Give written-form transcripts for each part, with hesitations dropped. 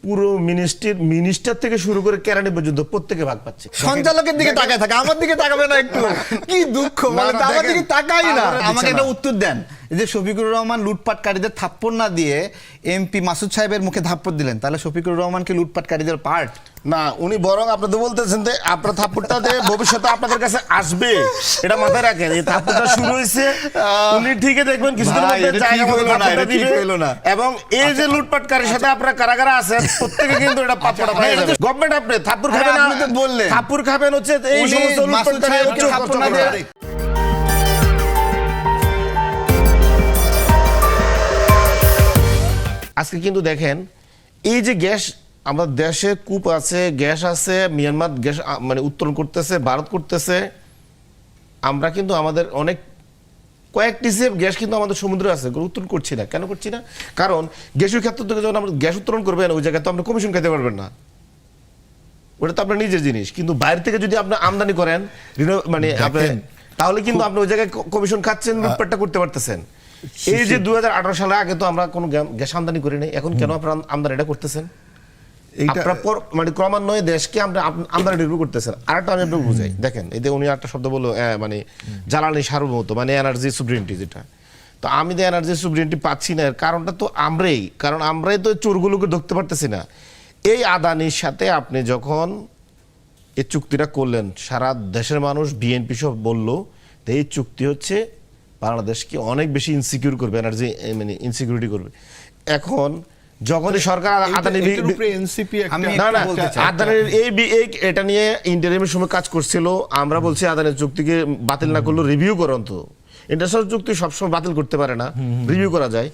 পুরো মিনিস্টার থেকে শুরু করে কেরানি পর্যন্ত প্রত্যেকে ভাগ পাচ্ছে। সঞ্চালকের দিকে তাকায় থাকে, আমার দিকে তাকাবে না একটু? কি দুঃখ, মানে আমার দিকে তাকাই না। আমাকে একটা উত্তর দেন, এই যে শফিকুর রহমান লুটপাটকারীদের থাপ্পড় না দিয়ে এমপি মাসুদ সাহেবের মুখে থাপ্পড় দিলেন, তাহলে শফিকুর রহমান কি লুটপাটকারীদের পার্ট না? উনি বরং আপনাদের বলতেছেন যে আপনার থাপ্পড়টা যে ভবিষ্যতে আপনাদের কাছে আসবে, এটা মাথায় রাখেন। এই থাপ্পড়টা শুরু হয়েছে, উনি ঠিকই দেখবেন কিছুদিনের মধ্যে জায়গা মতো থাপ্পড়টা দিবে। এবং এই যে লুটপাটকারীর সাথে আপনারা কারা কারা আছেন প্রত্যেকে কিন্তু এটা পাপড়টা পায় যাবে। গভর্নমেন্ট আপনি থাপ্পড় খাবেন না, আপনি তো বললেন থাপ্পড় খাবেন হচ্ছে এই সমস্ত লুটপাটকারীদের থাপ্পড় না দিয়ে। আজকে কিন্তু দেখেন এই যে গ্যাস, আমাদের দেশে কূপ আছে, গ্যাস আছে, মিয়ানমার গ্যাস মানে উত্তোলন করতেছে, ভারত করতেছে। আমরা কিন্তু আমাদের অনেক কয়েকটি গ্যাস কিন্তু আমাদের সমুদ্রে আছে, উত্তোলন করছি না। কেন করছি না? কারণ গ্যাসের ক্ষেত্র থেকে যখন আমরা গ্যাস উত্তোলন করবেন, ওই জায়গায় তো আপনি কমিশন খেতে পারবেন না, ওটা তো আপনার নিজের জিনিস। কিন্তু বাইরে থেকে যদি আপনি আমদানি করেন মানে তাহলে কিন্তু আপনি ওই জায়গায় কমিশন খাচ্ছেন, লুটপাটটা করতে পারতেছেন। এই যে 2018 সালে আগে তো আমরা কোনো গ্যাস আমদানি করি নাই, এখন কেন আপনারা আমদানিটা করতেছেন? আপনারা মানে ক্রমান্বয়ে দেশকে আমরা আমদানি নির্ভর করতেছেন। আরেকটা আমি আপনাকে বুঝাই, দেখেন এই যে উনি একটা শব্দ বললো মানে জ্বালানি সার্বভৌমত্ব, মানে এনার্জি সুভরেনিটি যেটা। তো আমি তো এনার্জি সুভরেনিটি পাচ্ছি না, এর কারণটা তো আমরাই তো চোরগুলোকে ধরতে পারতেছি না। এই আদানির সাথে আপনি যখন এই চুক্তিটা করলেন, সারা দেশের মানুষ বিএনপি সব বললো এই চুক্তি হচ্ছে বাংলাদেশকে অনেক বেশি ইনসিকিউর করবে, এনার্জি মানে ইনসিকিউরিটি করবে। এখন যখনই সরকার আদানির এটা নিয়ে ইন্টারিমের সময় কাজ করছিল, আমরা বলছি আদানির চুক্তিকে বাতিল না করলেও রিভিউ করো। অন্তত ইন্টারন্যাশনাল চুক্তি সবসময় বাতিল করতে পারে না, রিভিউ করা যায়।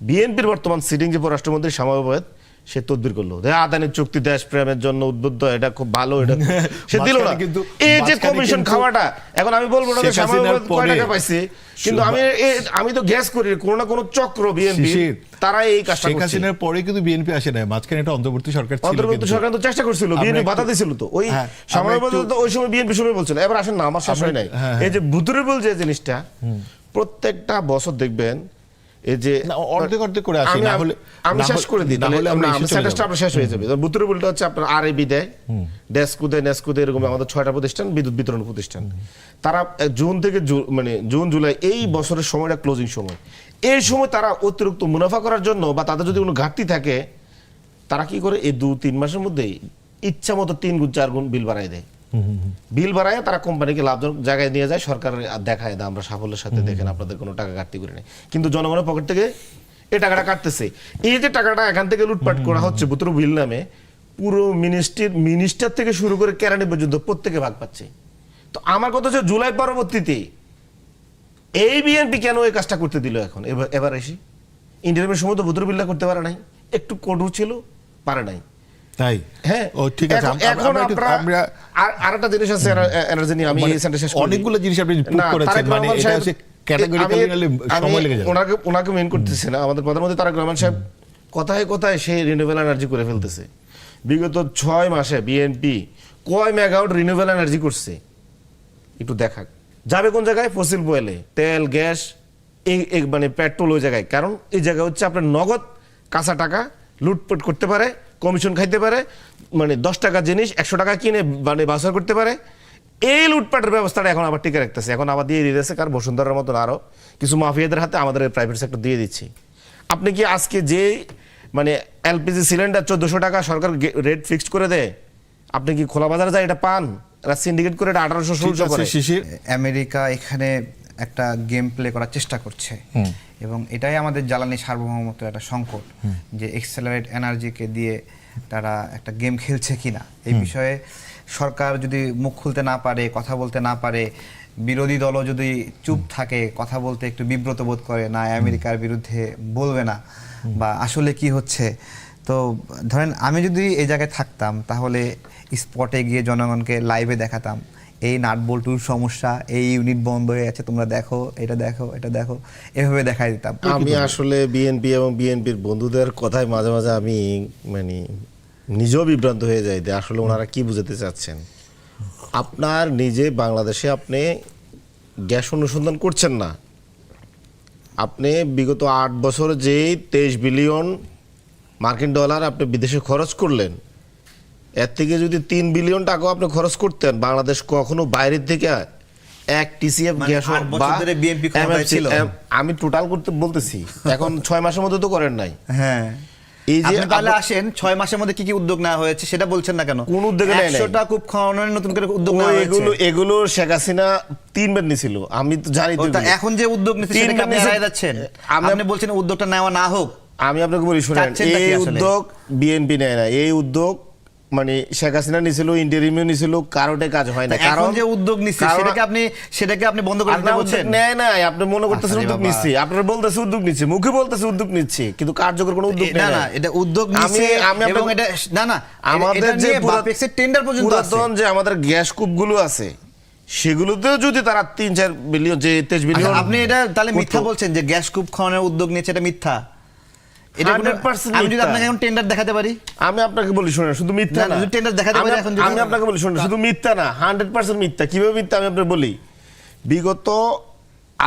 বিএনপির বর্তমান সিটিং যে পররাষ্ট্রমন্ত্রী শামা আহমেদ, সে তদবির করলো আদানির চুক্তি দেশ প্রেমের জন্য উদ্বুদ্ধ, এটা খুব ভালো, এটা সে দিল না। এই যে কমিশন খাওয়াটা, এখন আমি বলবো না শামা আহমেদ কয় টাকা পাইছে, কিন্তু আমি তো গ্যাস করি কোনো না কোনো চক্র বিএনপি তারা এই কাজটা করছে। শেখ হাসিনার পরে কিন্তু বিএনপি আসে না, মাঝখানে একটা অন্তর্বর্তী সরকার ছিল, অন্তর্বর্তী সরকার তো চেষ্টা করছিল, বিএনপি বাধা দিছিল। তো ওই শামা আহমেদ তো ওই সময় বিএনপি সময় বলছিল এবার আসেন না, আমার শেষ হয় নাই। এই যে ভুতুড়ে যে জিনিসটা প্রত্যেকটা বছর দেখবেন এই যে অর্ধেক অর্ধেক করে আসে, না হলে আমি শেষ করে দিই, তাহলে সেন্টেন্সটা আপনার শেষ হয়ে যাবে। বুতুরে বলতে হচ্ছে আপনার আরএবি দেয়, ডেস্কু দেয়, নেস্কু দেয়, এরকম আমাদের 6টা প্রতিষ্ঠান, বিদ্যুৎ বিতরণ প্রতিষ্ঠান। তারা জুন থেকে মানে জুন জুলাই এই বছরের সময়টা ক্লোজিং সময়, এই সময় তারা অতিরিক্ত মুনাফা করার জন্য বা তাদের যদি কোনো ঘাটতি থাকে, তারা কি করে এই 2-3 মাসের মধ্যেই ইচ্ছা মতো 3 গুণ 4 গুণ বিল বাড়ায় দেয়। বিল বাড়ায় তারা কোম্পানিকে লাভজনক জায়গায় নিয়ে যায়, সরকার দেখায় দেয় আমরা সাফল্যের সাথে, দেখেন আপনাদের কোনো টাকা ঘাটতি করে নেই, কিন্তু জনগণের পকেট থেকে এই টাকাটা কাটতেছে। এই যে টাকাটা এখান থেকে লুটপাট করা হচ্ছে বুতুরু বিল নামে, পুরো মিনিস্টার থেকে শুরু করে কেরানি পর্যন্ত প্রত্যেকে ভাগ পাচ্ছে। তো আমার কথা হচ্ছে জুলাই পরবর্তীতে এই বিএনপি কেন এই কাজটা করতে দিল? এখন এবার এসে ইন্টারিমের সময় তো বুতুরু বিলটা করতে পারে নাই, একটু কঠোর ছিল, পারে নাই। তাই হ্যাঁ, ও ঠিক আছে। এখন আমরা আরেকটা জিনিস আছে এনার্জি নিয়ে, আমি এই সেন্টেন্স শেষ করি। অনেকগুলো জিনিস আপনি পুট করেছেন, মানে এটা হচ্ছে ক্যাটাগরিক্যালি সময় লেগে যাবে। ওনাকে মেইন করতেছে না, আমাদের প্রধানমন্ত্রী তারেক রহমান সাহেব কথায় কথায় সেই রিনিউয়েবল এনার্জি করে ফেলতেছে। বিগত 6 মাসে বিএনপি কয় মেগাওয়াট রিনিউয়েবল এনার্জি করছে একটু দেখাক। যাবে কোন জায়গায়? ফসিল ফুয়েলে, তেল, গ্যাস, এই মানে পেট্রোল, ওই জায়গায়। কারণ এই জায়গায় হচ্ছে আপনার নগদ কাঁচা টাকা লুটপাট করতে পারে, কমিশন খাইতে পারে, মানে 10 টাকা জিনিস 100 টাকা কিনে মানে বাজার করতে পারে। এই লুটপাটের ব্যবস্থাটা এখন আবার টিকে রাখতেছে, এখন আবার দিয়ে দিতেছে কার বসুন্ধরার মতন আরো কিছু মাফিয়াদের হাতে, আমাদের প্রাইভেট সেক্টর দিয়ে দিচ্ছে। আপনি কি আজকে যে মানে এলপিজি সিলিন্ডার 1400 টাকা সরকার রেট ফিক্সড করে দেয়, আপনি কি খোলা বাজারে যায় এটা পান? এরা সিন্ডিকেট করে এটা 1800-1600 করে। আমেরিকা এখানে একটা গেম প্লে করার চেষ্টা করছে, এবং এটাই আমাদের জ্বালানি সার্বভৌমত্বের একটা সংকট, যে এক্সেলারেট এনার্জিকে দিয়ে তারা একটা গেম খেলছে কিনা। এই বিষয়ে সরকার যদি মুখ খুলতে না পারে, কথা বলতে না পারে, বিরোধী দলও যদি চুপ থাকে, কথা বলতে একটু বিব্রত বোধ করে, না আমেরিকার বিরুদ্ধে বলবে না বা আসলে কি হচ্ছে, তো ধরেন আমি যদি এই জায়গায় থাকতাম, তাহলে স্পটে গিয়ে জনগণকে লাইভে দেখাতাম এই নাট বল্টুর সমস্যা, এই ইউনিট বন্ধ হয়ে আছে, তোমরা দেখো, এটা দেখো, এটা দেখো, এভাবে দেখাই দিতাম। আমি আসলে বিএনপি এবং বিএনপির বন্ধুদের কথায় মাঝে মাঝে আমি মানে নিজেও বিভ্রান্ত হয়ে যাই যে আসলে ওনারা কি বুঝাতে চাচ্ছেন। আপনার নিজে বাংলাদেশে আপনি গ্যাস অনুসন্ধান করছেন না, আপনি বিগত 8 বছর যে 23 বিলিয়ন মার্কিন ডলার আপনি বিদেশে খরচ করলেন, এর থেকে যদি 3 বিলিয়ন টাকা আপনি খরচ করতেন, বাংলাদেশ কখনো বাইরের থেকে 1 TCF মানে গ্যাস 8 বছর ধরে BNP ক্ষমতায় ছিল। আমি টোটাল করতে বলতেছি, এখন 6 মাসের মধ্যে তো করেন নাই। হ্যাঁ, এই যে আপনি তাহলে আসেন 6 মাসের মধ্যে কি কি উদ্যোগ নেওয়া হয়েছে সেটা বলছেন না কেন? কোন উদ্যোগ নেয় নাই? 100টা কূপ খননের নতুন করে উদ্যোগ নেওয়া হয়েছে। এগুলো শেখ হাসিনা 3 বার নিছিল, আমি তো জানি তো। তা এখন যে উদ্যোগ নিচ্ছে তিন সেটাকে আপনি বার এড়ায় যাচ্ছেন। আপনি বলছেন উদ্যোগটা নেওয়া না হোক। আমি আপনাকে বলি শুনেন, চাচ্ছেনটা কি এই আসলে? উদ্যোগ বিএনপি নেয় না, এই উদ্যোগ মানে শেখ হাসিনা নিছিল, ইন্টারিমিও নিছিল, কারোটে কাজ হয় না। তা এখন যে উদ্যোগ নিচ্ছে সেটাকে আপনি বন্ধ করে দিতে বলছেন? নেয় না, আপনি মনে করতেছেন আরে উদ্যোগ বাবা। নিচ্ছে, আপনারা বলতেছে উদ্যোগ নিচ্ছে, মুখে বলতেছে উদ্যোগ নিচ্ছে, কিন্তু কার্যকর কোনো উদ্যোগ না নেয় না, না। এটা উদ্যোগ নিচ্ছে এবং এটা না না, আমাদের যে বাপেক্সের টেন্ডার পর্যন্ত আছে। পুরাতন যে আমাদের গ্যাস কূপগুলো আছে সেগুলোতেও যদি তারা 3-4 বিলিয়ন, যে 23 বিলিয়ন, আপনি এটা তাহলে মিথ্যা বলছেন যে গ্যাস কূপ খননের উদ্যোগ নিচ্ছে, এটা মিথ্যা। এটা 100% আমি যদি মিথ্যা। আপনাকে এখন টেন্ডার দেখাতে পারি, আমি আপনাকে বলি শুনেন, শুধু মিথ্যা না, না, যদি টেন্ডার দেখাতে পারি এখন যদি- আমি আপনাকে বলি শুনেন, শুধু মিথ্যা না, 100% মিথ্যা। কিভাবে মিথ্যা আমি আপনাকে বলি, বিগত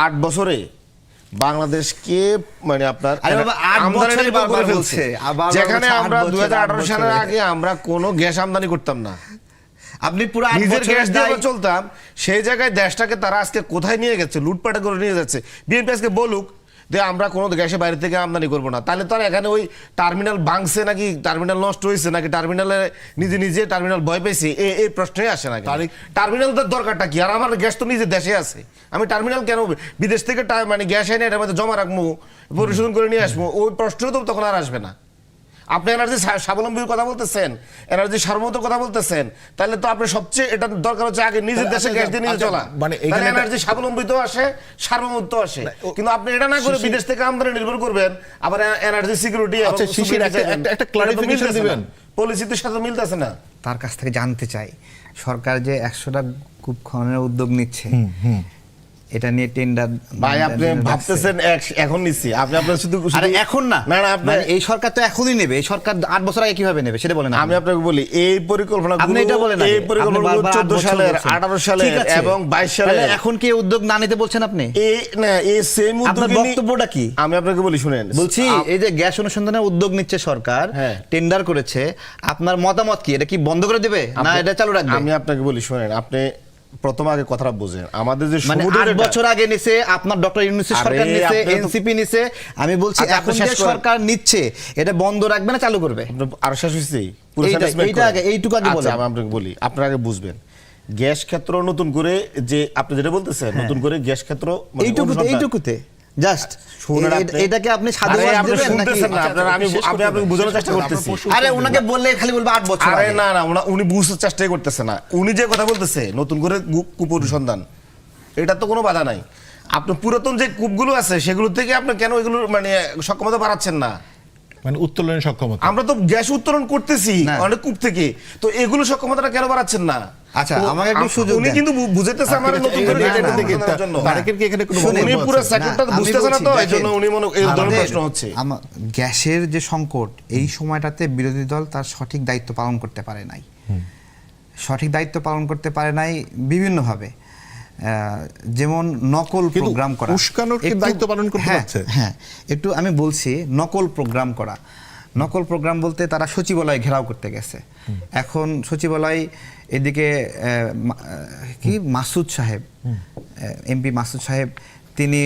8 বছরে বাংলাদেশকে মানে আপনার আরে বাবা, 8 আমদানি বছরে নির্ভর করে বারবার ফেলছে। বলছে, আবার যেখানে বলছে, 8 আমরা বছরে, 2018 8 সালের বছরে। আগে আমরা কোনো গ্যাস আমদানি করতাম না, আপনি পুরো 8 নিজের বছরের গ্যাস দিয়ে দায়- আমরা চলতাম। সেই জায়গায় দেশটাকে তারা আজকে কোথায় নিয়ে গেছে, লুটপাট করে নিয়ে যাচ্ছে। বিএনপি আজকে বলুক যে আমরা কোনো গ্যাসে বাইরে থেকে আমদানি করবো না, তাহলে তো আর এখানে ওই টার্মিনাল ভাঙছে নাকি, টার্মিনাল নষ্ট হয়েছে নাকি, টার্মিনালে নিজে নিজে টার্মিনাল ভয় পেয়েছে, এই প্রশ্নই আসে না। টার্মিনাল দরকারটা কি? আর আমার গ্যাস তো নিজের দেশে আছে, আমি টার্মিনাল কেন বিদেশ থেকে মানে গ্যাস এনে এটার মধ্যে জমা রাখবো, পরিশোধন করে নিয়ে আসবো, ওই প্রশ্ন তো তখন আর আসবে না। আপনি এনার্জি স্বাবলম্বীর কথা বলতেছেন, এনার্জি সার্বভৌমত্বের কথা বলতেছেন, তাহলে তো আপনি সবচেয়ে এটা দরকার হচ্ছে আগে নিজের দেশে গ্যাস দিয়ে নিয়ে চলা, মানে তাহলে এনার্জি স্বাবলম্বিত আসে, সার্বভৌমত্ব আসে। কিন্তু আপনি এটা না করে বিদেশ থেকে আমদানি নির্ভর করবেন, আবার এনার্জি সিকিউরিটি আচ্ছা, শিশির, একটা clarification দিবেন? পলিসিটির সাথে মিলতেছে না। তার কাছ থেকে জানতে চাই, সরকার যে 100টা কূপ খননের উদ্যোগ নিচ্ছে, এটা নিয়ে টেন্ডার ভাই আপনি ভাবতেছেন এখন নিচ্ছি, আপনি আপনার শুধু আরে এখন না, না না, আপনি মানে এই সরকার তো এখনই নেবে, এই সরকার 8 বছর আগে কিভাবে নেবে সেটা বলেন। আমি আপনাকে বলি, এই পরিকল্পনা আপনি এটা বলেন, এই পরিকল্পনা 14 সালের, 18 সালের এবং 22 সালের, এখন কি উদ্যোগ না নিতে বলছেন আপনি? এই না, এই সেম আপনার উদ্যোগ বক্তব্যটা কি? আমি আপনাকে বলি শুনেন, বলছি এই যে গ্যাস অনুসন্ধানের উদ্যোগ নিচ্ছে সরকার, হ্যাঁ। টেন্ডার করেছে, আপনার মতামত কি? এটা কি বন্ধ করে দেবে না এটা চালু রাখবে? আমি আপনাকে বলি শুনেন, আপনি প্রথম আগে কথাটা বুঝেন, আমাদের যে মানে সমুদ্রের 8 বছর আগে নিছে আপনার ডক্টর ইউনূসের আরে সরকার নিছে, আপনি তো- এনসিপি নিছে, আমি বলছি আচ্ছা, এখন আপনি যে শেষ করেন। সরকার নিচ্ছে এটা বন্ধ রাখবে না চালু করবে? আরো শেষ হয়েছে পুরো এইটা- sentence এইটা করেন। আগে, এইটুকু আগে আচ্ছা, বলেন। আমি আপনাকে বলি, আপনারা আগে বুঝবেন। গ্যাস ক্ষেত্র নতুন করে যে আপনি যেটা বলতেছেন, নতুন করে গ্যাস ক্ষেত্র মানে অনুসন্ধান- এইটুকুতে জাস্ট শুনেন আপনি। এটাকে আপনি আরে সাধুবাদ আপনি দেবেন নাকি? শুনতেছেন না, আচ্ছা, আপনারা আমি শেষ করতে আপনাকে দেন। বোঝানোর শেষ চেষ্টা করতে দেন, করতেছি। আপনার প্রশ্ন আরে উত্তর ওনাকে দেন। বললে খালি বলবে 8 বছর আরে আগে। না না, উনি বুঝতে চেষ্টাই করতেছে না। উনি যে কথা বলতেছে নতুন করে কূপ অনুসন্ধান, এটা তো কোনো বাধা নাই। আপনি পুরাতন যে কূপগুলো আছে সেগুলো থেকে আপনি কেন এগুলো মানে সক্ষমতা বাড়াচ্ছেন না? মানে উত্তোলনের সক্ষমতা। আমরা তো গ্যাস উত্তোলন করতেছি না। অনেক কূপ থেকে, তো এগুলো সক্ষমতাটা কেন বাড়াচ্ছেন না? আচ্ছা, তো আমাকে একটু সুযোগ উনি দেন। কিন্তু বুঝাইতেছে আমার নতুন করে এটা- গ্যাস এটা দেখে উত্তোলনের জন্য। তারেকের কি এখানে কোনো শুনুন, উনি বক্তব্য পুরো আছে? সেক্টরটা না, আমি বুঝতেছে না, বলছি, তো এই দেখেন, জন্য উনি এই ধরনের আমাদের- প্রশ্ন হচ্ছে। গ্যাসের যে সংকট, এই সময়টাতে বিরোধী দল তার সঠিক দায়িত্ব পালন করতে পারে নাই। সঠিক দায়িত্ব পালন করতে পারে নাই বিভিন্নভাবে, যেমন নকল কিন্তু প্রোগ্রাম করা, উস্কানোর কি একটু- দায়িত্ব পালন করতে হ্যাঁ, পারছে? হ্যাঁ, একটু আমি বলছি নকল প্রোগ্রাম করা। নকল প্রোগ্রাম বলতে তারা সচিবালয় ঘেরাও করতে গেছে। এখন সচিবালয় এদিকে কি মাসুদ সাহেব, এমপি মাসুদ সাহেব, তিনি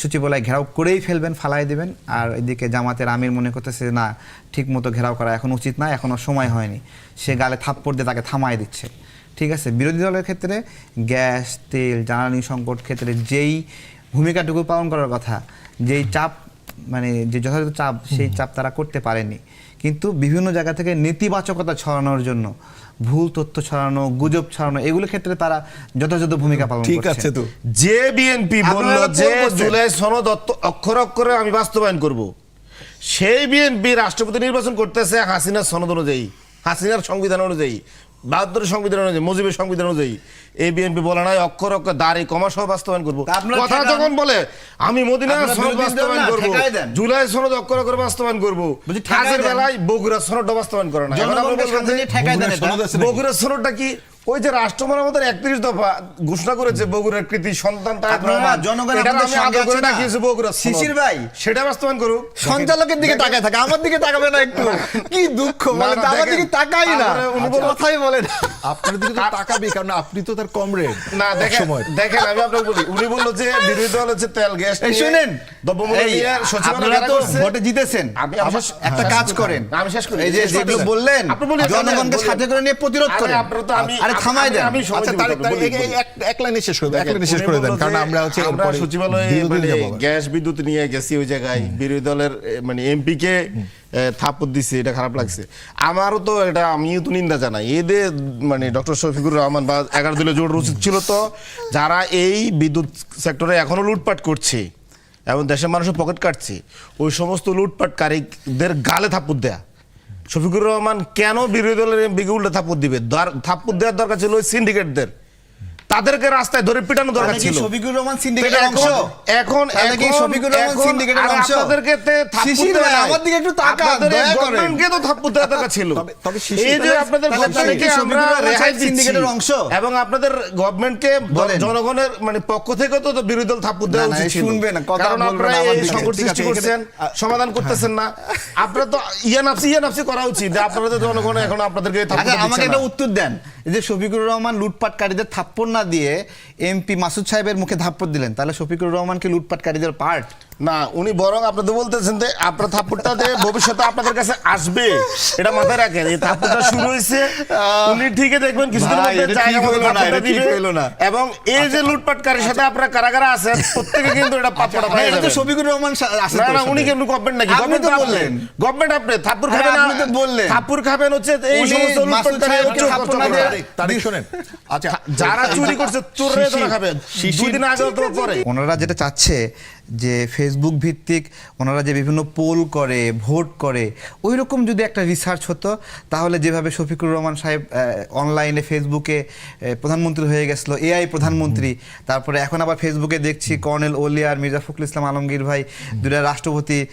সচিবালয় ঘেরাও করেই ফেলবেন, ফালাই দেবেন। আর এদিকে জামাতের আমির মনে করতেছে না, ঠিক মতো ঘেরাও করা এখন উচিত না, এখনো সময় হয়নি, সে গালে থাপ্পড় দিয়ে তাকে থামায় দিচ্ছে। ঠিক আছে, বিরোধী দলের ক্ষেত্রে গ্যাস, তেল, জ্বালানি সংকট ক্ষেত্রে যেই ভূমিকাটুকু পালন করার কথা, যেই চাপ মানে যে যথাযথ চাপ, সেই চাপ তারা করতে পারেনি। কিন্তু বিভিন্ন জায়গা থেকে নেতিবাচকতা ছড়ানোর জন্য, ভুল তথ্য ছড়ানো, গুজব ছড়ানো, এগুলো ক্ষেত্রে তারা যথাযথ ভূমিকা পালন করছে। ঠিক আছে, তো যে বিএনপি বলল আপনারা যে পোল করছেন। জুলাই সনদ অক্ষরে অক্ষরে আমি বাস্তবায়ন করব, সেই বিএনপি রাষ্ট্রপতি নির্বাচন করতেছে হাসিনার সনদ অনুযায়ী, হাসিনার সংবিধান অনুযায়ী। 72 সংবিধান অনুযায়ী, মুজিবের সংবিধান অনুযায়ী এই বিএনপি বলে নাই অক্ষর অক্ষর দাড়ি কমা সহ বাস্তবায়ন করবো। তা আপনারা কথা ঠেকান। যখন বলে আমি মদিনার আপনারা সনদ বিরোধী দল বাস্তবায়ন না, করবো, ঠেকাই দেন। জুলাই সনদ অক্ষর অক্ষর বাস্তবায়ন করবো, বলছি ঠেকাই কাজের দেন। বেলায় বগুড়ার সনদটা বাস্তবায়ন করে না। এখন আমরা জনগণকে বলবো সাথে যে নিয়ে ঠেকাই দেন এটা। বগুড়ার সনদটা কি? ওই যে রাষ্ট্র মেরামতের 31 দফা ঘোষণা করেছে বগুড়ার কৃতি সন্তান তারেক আপনারা রহমান, জনগণ এটার আপনাদের আমি সঙ্গে আদর করে আছে না? ডাকিয়েছি বগুড়ার সনদ। শিশির ভাই, সেটা বাস্তবায়ন করুক। সঞ্চালকের দিকে তাকায় থাকে, আমার দিকে তাকাবে না একটু? কি দুঃখ, না, বলেন তো, আমার দেখেন, দিকে তাকাই না, তারপরে উনি বলল- কথাই বলেন। আপনার দিকে তো তাকাবে, কারণ আপনি তো তার কমরেড। না দেখেন দেখেন আমি আপনাকে বলি, উনি বললো যে বিরোধী দল হচ্ছে তেল গ্যাস এই নিয়ে শুনেন, দ্রব্যমূল্য এই নিয়ে সচিবালয় আপনারা ঘেরা তো করছে। ভোটে জিতেছেন, আমি একটা শেষ কাজ করি। করেন, আমি শেষ করি। এই যে শেষ যেগুলো করতেছেন। বললেন আপনি বলি, জনগণকে বলেন। সাথে করে নিয়ে প্রতিরোধ আরে করেন। আপনারা তো আরে থামাই দেন। আমি সময় আচ্ছা দিব, তারেক, বলি, বলি। এক লাইনে শেষ করে দেন, এক লাইনে শেষ করে দেন, কারণ আমরা হচ্ছে আমরা এরপরে সচিবালয়ে বিরোধী মানে যাবো আবার। গ্যাস বিদ্যুৎ নিয়ে গেছি ওই জায়গায়, বিরোধী দলের মানে এমপি কে থাপ্পড় দিচ্ছে, এটা খারাপ লাগছে আমারও। তো এটা আমিও তো নিন্দা জানাই। এদের মানে ডক্টর শফিকুর রহমান বা 11 দলীয় জোট উচিত ছিল তো, যারা এই বিদ্যুৎ সেক্টরে এখনো লুটপাট করছে এবং দেশের মানুষের পকেট কাটছে, ওই সমস্ত লুটপাটকারীদের গালে থাপ্পড় দেয়া। শফিকুর রহমান কেন বিরোধী দলের এমপিকে উল্টে থাপ্পড় দিবে? থাপ্পড় দেওয়ার দরকার ছিল ওই সিন্ডিকেটদের, তাদেরকে রাস্তায় ধরে পিটানো দরকার তাহলে কি ছিল। শফিকুর রহমান সিন্ডিকেটের অংশ? এখন তাহলে কি শফিকুর রহমান সিন্ডিকেটের অংশ? আপনাদেরকে শিশির ভাই, আমার দিকে একটু তাকান, দয়া করেন। গভর্নমেন্টকে তো থাপ্পড় দেওয়ার দরকার ছিল। তবে শিশির এই যে আপনাদের তাহলে গভর্নমেন্টকে কি আমরা শফিকুর রহমান রেহাই দিচ্ছি সিন্ডিকেটের অংশ? এবং আপনাদের গভর্নমেন্টকে বলেন। জনগণের মানে পক্ষ থেকে তো বিরোধী দল থাপ্পড় দেওয়া না, না, উচিত ছিল। শুনবে না, কথা কারণ বলবে আপনারা না আমার এই দিকে। সংকট ঠিক আছে, সৃষ্টি করছেন, সমাধান করতেছেন না। আপনারা তো ইয়ানাফসি করা উচিত যে আপনারা তো জনগণ এখন আপনাদেরকে থাপ্পড় আচ্ছা, আমাকে দিচ্ছে একটা না। উত্তর দেন। এই যে শফিকুর রহমান লুটপাটকারীদের থাপ্পড় না দিয়ে এমপি মাসুদ সাহেবের মুখে থাপ্পড় দিলেন, তাহলে শফিকুর রহমান কি লুটপাটকারীদের পার্ট? না, উনি বরং আপনাদের বলতেছেন যে আপনার থাপ্পড়টা যে ভবিষ্যতে আপনাদের কাছে আসবে, এটা মাথায় রাখেন। এই থাপ্পড়টা শুরু হয়েছে, উনি ঠিকই দেখবেন কিছুদিন ভাই, মধ্যে এটা জায়গা ঠিক মতো হইলো না, থাপ্পড়টা এটা ঠিক দিবে। হইলো না। এবং এই যে লুটপাটকারীর সাথে আপনারা কারাগারে আছেন, প্রত্যেকে কিন্তু এটা পাপড়টা না, পাই এটা তো শফিকুর রহমান আছে না তো না, সাথে। উনি কেন গভর্নমেন্ট নাকি? আপনি তো বললেন। গভর্নমেন্ট আপনি থাপ্পড় আরে খাবেন না, আপনি তো বললেন। থাপ্পড় খাবেন হচ্ছে এই উনি সমস্ত মাসুদ লুটপাটকারী সাহেবকে চোর থাপ্পড় কষ্ট না করে। দিয়ে- তারিখ শোনেন। আচ্ছা, যারা চুরি করছে চোররে ধরা খাবে, দুই দিন আগে তো পরে। ওনারা যেটা চাচ্ছে যে ফেসবুক ভিত্তিক ওনারা যে বিভিন্ন পোল করে, ভোট করে, ওই রকম যদি একটা রিসার্চ হতো, তাহলে যেভাবে শফিকুর রহমান সাহেব অনলাইনে ফেসবুকে প্রধানমন্ত্রী হয়ে গেছিল, এআই প্রধানমন্ত্রী, তারপরে এখন আবার ফেসবুকে দেখছি কর্নেল ওলিয়া আর মির্জা ফখরুল ইসলাম আলমগীর ভাই দুটা রাষ্ট্রপতি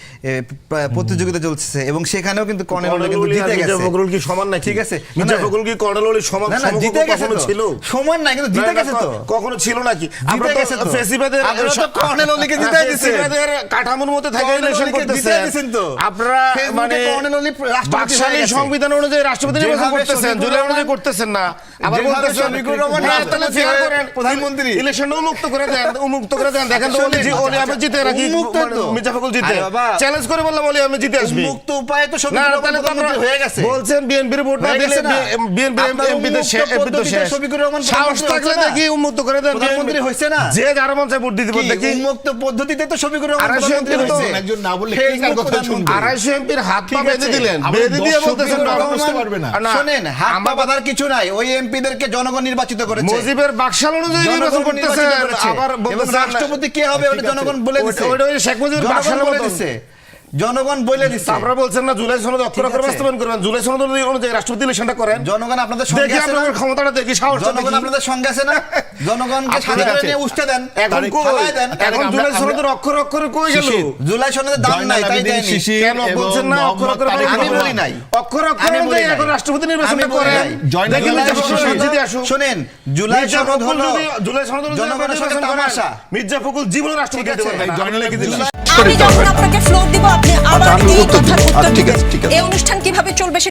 প্রতিযোগিতা চলছে, এবং সেখানেও কিন্তু কর্নেল ওলি কিন্তু জিতে মির্জা গেছে। ফখরুল কি সমান নাকি? ঠিক আছে, মির্জা ফখরুল কি কর্নেল ওলির সমান না না, সমকক্ষ জিতে গেছে কখনো তো। ছিল? সমান না, কিন্তু জিতে না, না, গেছে তো। কখনো ছিল নাকি? আমরা তো গেছে তো। ফেসিবাদের আপনারা তো কর্নেল ওলিকে জিতাই দিছেন। ফেসিবাদের কাঠামোর মধ্যে থেকে কর্নেল ইলেকশন ওলিকে করতেছেন জিতাই দিছেন তো। আপনারা। ফেসবুকে মানে কর্নেল ওলি রাষ্ট্রপতি হয়ে বাকশালী গেছে। সংবিধান অনুযায়ী রাষ্ট্রপতি নির্বাচন যেভাবে করতেছেন, শফিকুর জুলাই অনুযায়ী রহমান- করতেছেন না। আবার যেভাবে বলতেছেন শফিকুর রহমান হ্যাঁ, তাহলে রাষ্ট্রপতি ফেয়ার হয়ে করেন প্রধানমন্ত্রী। ইলেকশন উন্মুক্ত করে দেন, উন্মুক্ত করে দেন। দেখেন তো ওলি আমি জিতে নাকি? উন্মুক্ত তো। মির্জা ফখরুল জিতে। আরে বাবা। চ্যালেঞ্জ করে বললাম ওলি আমি জিতে আসবি। উন্মুক্ত উপায়ে তো না, শফিকুর রহমান তাহলে তো প্রধানমন্ত্রী আপনারা হয়ে গেছে। বলছেন বিএনপির ভোট না হয়ে দিলে গেছে না? বিএনপির আপনার এমপিদের উন্মুক্ত শেষ। পদ্ধতিতে শফিকুর রহমান সাহস প্রধানমন্ত্রী থাকলে হচ্ছে না? দেখি উন্মুক্ত করে দেন। প্রধানমন্ত্রী হয়েছে না? যে যারা মন চায় ভোট দিতে পারে কি, দেখি। উন্মুক্ত পদ্ধতিতে তো শফিকুর রহমান 250 প্রধানমন্ত্রী এমপি তো হয়েছে। একজন না বললে ফেসবুক কে কার কথা প্রধানমন্ত্রী। শুনবে? 250 এমপির হাত পা ঠিক বেঁধে আছে। দিলেন, আপনি বেঁধে দিয়ে 10 বলতেছেন শফিকুর না, রহমান বুঝতে পারবে না। না, শোনেন, হাত পা আমরা বাঁধার কিছু নাই, ওই এমপিদেরকে জনগণ নির্বাচিত করেছে। মুজিবের বাকশাল অনুযায়ী জনগণ নির্বাচন করতেছেন, নির্বাচিত করেছে। আবার এবং বলতেছেন রাষ্ট্রপতি কে হবে ওটা জনগণ বলে দিছে। ওইটা ওই শেখ মুজিবের জনগণ বাকশালের বলে মতন। দিছে। জনগণ বলে দিছে। আপনারা বলছেন না জুলাই সনদ অক্ষর ঠিক অক্ষর আছে। বাস্তবায়ন করবেন, জুলাই সনদ অনুযায়ী রাষ্ট্রপতি ইলেকশনটা করেন। জনগণ আপনাদের সঙ্গে দেখি আছে না? আপনাদের ক্ষমতাটা দেখি, সাহসটা জনগণ দেখি। আপনাদের সঙ্গে আছে না? জনগণকে আচ্ছা, সাথে ঠিক করে আছে। নিয়ে উষ্ঠে দেন। এখন তারিখ কই? ফালায় দেন। এখন জুলাই সনদের অক্ষর অক্ষরে কই গেল? শিশির। জুলাই সনদের দাম নাই, তাই দেয়নি। কেন বলছেন না অক্ষর অক্ষরে তারিক বলেন? আমি বলি নাই। অক্ষর অক্ষর আমি বলি অনুযায়ী নাই। এখন রাষ্ট্রপতি নির্বাচনটা আমি বলি করেন। নাই। দেখি জুলাই মির্জা ফখরুল সনদ- জিতে আসুক। শোনেন, জুলাই মির্জা সনদ ফখরুল হলো যদি জুলাই সনদ অনুযায়ী জনগণের সাথে নির্বাচন করেন, তামাশা। মির্জা ফখরুল জীবনে রাষ্ট্রপতি ঠিক হতে আছে, পারবেন না। জয়নাল লিখে দিলাম। আমি যখন আপনাকে ফ্লোর দিব আপনি আবার আমি এই উত্তর কথার দেব। উত্তর ঠিক আছে, দিবেন। ঠিক আছে। এই অনুষ্ঠান কিভাবে চলবে